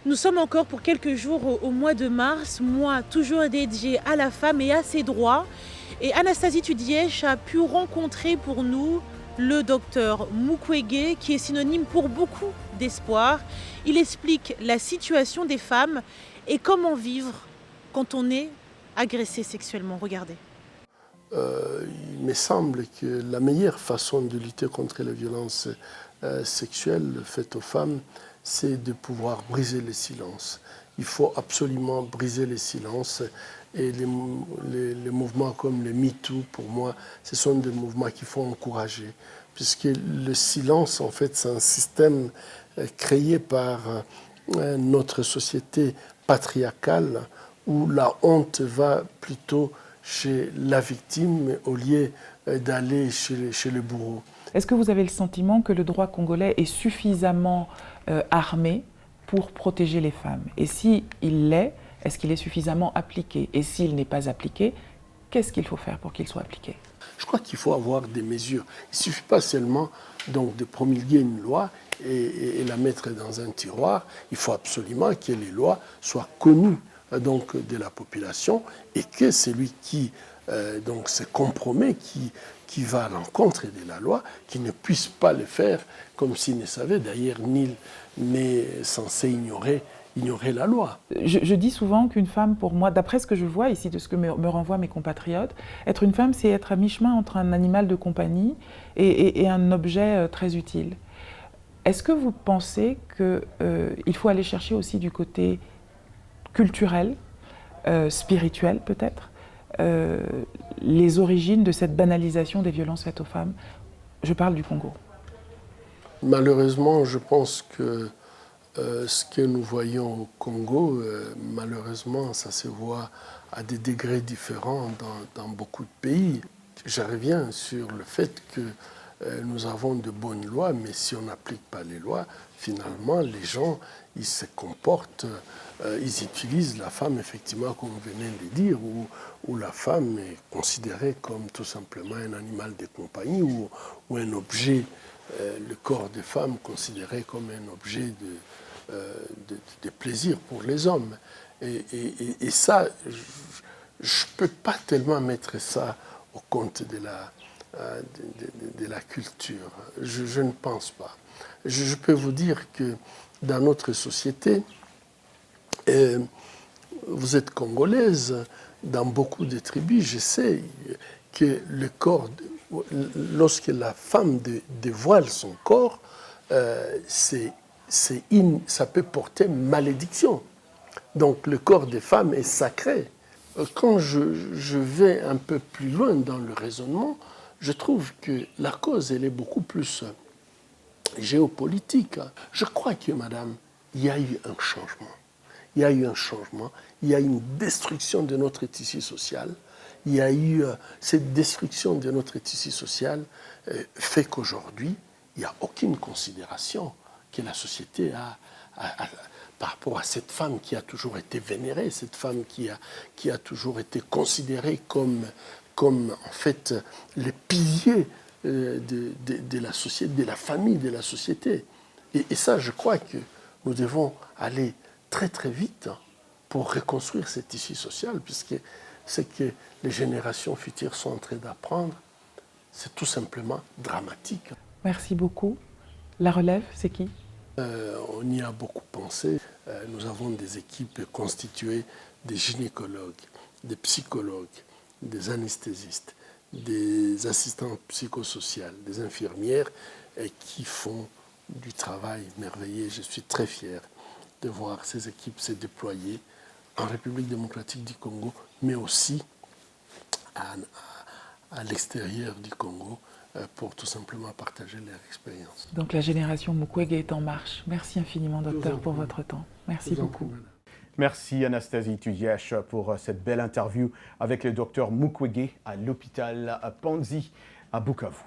Nous sommes encore pour quelques jours au mois de mars, mois toujours dédié à la femme et à ses droits. Et Anastasie Tudièche a pu rencontrer pour nous le docteur Mukwege, qui est synonyme pour beaucoup d'espoir. Il explique la situation des femmes et comment vivre quand on est agressé sexuellement. Regardez. Il me semble que la meilleure façon de lutter contre les violences sexuelles faites aux femmes, c'est de pouvoir briser les silences. Il faut absolument briser les silences. Et les mouvements comme le MeToo, pour moi, ce sont des mouvements qu'il faut encourager. Puisque le silence, en fait, c'est un système créé par notre société patriarcale où la honte va plutôt chez la victime au lieu d'aller chez le bourreau. Est-ce que vous avez le sentiment que le droit congolais est suffisamment armé pour protéger les femmes? Et s'il l'est, est-ce qu'il est suffisamment appliqué? Et s'il n'est pas appliqué, qu'est-ce qu'il faut faire pour qu'il soit appliqué? Je crois qu'il faut avoir des mesures. Il ne suffit pas seulement donc, de promulguer une loi et la mettre dans un tiroir. Il faut absolument que les lois soient connues donc, de la population et que celui qui donc, se compromet, qui va à l'encontre de la loi, qui ne puisse pas le faire comme s'il ne savait. D'ailleurs, nul n'est censé ignorer la loi. Je dis souvent qu'une femme, pour moi, d'après ce que je vois ici, de ce que me renvoient mes compatriotes, être une femme, c'est être à mi-chemin entre un animal de compagnie et un objet très utile. Est-ce que vous pensez qu'il faut aller chercher aussi du côté culturel, spirituel peut-être, les origines de cette banalisation des violences faites aux femmes? Je parle du Congo. Malheureusement, je pense que ce que nous voyons au Congo, malheureusement, ça se voit à des degrés différents dans beaucoup de pays. Je reviens sur le fait que nous avons de bonnes lois, mais si on n'applique pas les lois, finalement, les gens, ils se comportent, ils utilisent la femme, effectivement, comme vous venez de le dire, où la femme est considérée comme tout simplement un animal de compagnie ou un objet, le corps des femmes considéré comme un objet de plaisir pour les hommes. Et ça, je ne peux pas tellement mettre ça au compte de la culture. Je ne pense pas. Je peux vous dire que dans notre société, vous êtes congolaise, dans beaucoup de tribus, je sais que le corps, lorsque la femme dévoile son corps, ça peut porter malédiction. Donc le corps des femmes est sacré. Quand je vais un peu plus loin dans le raisonnement, je trouve que la cause, elle est beaucoup plus géopolitique. Je crois que, madame, il y a eu un changement. Il y a eu un changement, il y a eu une destruction de notre tissu social. Il y a eu cette destruction de notre tissu social fait qu'aujourd'hui, il n'y a aucune considération que la société a par rapport à cette femme qui a toujours été vénérée, cette femme qui a toujours été considérée comme en fait le pilier de la société, de la famille, de la société. Et ça, je crois que nous devons aller très très vite pour reconstruire ce tissu social, puisque ce que les générations futures sont en train d'apprendre, c'est tout simplement dramatique. Merci beaucoup. La relève, c'est qui? On y a beaucoup pensé. Nous avons des équipes constituées de gynécologues, des psychologues, des anesthésistes, des assistantes psychosociales, des infirmières qui font du travail merveilleux. Je suis très fier de voir ces équipes se déployer en République démocratique du Congo, mais aussi à l'extérieur du Congo pour tout simplement partager leur expérience. Donc la génération Mukwege est en marche. Merci infiniment, docteur, pour votre temps. Merci beaucoup. Merci Anastasie Tudièche pour cette belle interview avec le docteur Mukwege à l'hôpital Panzi à Bukavu.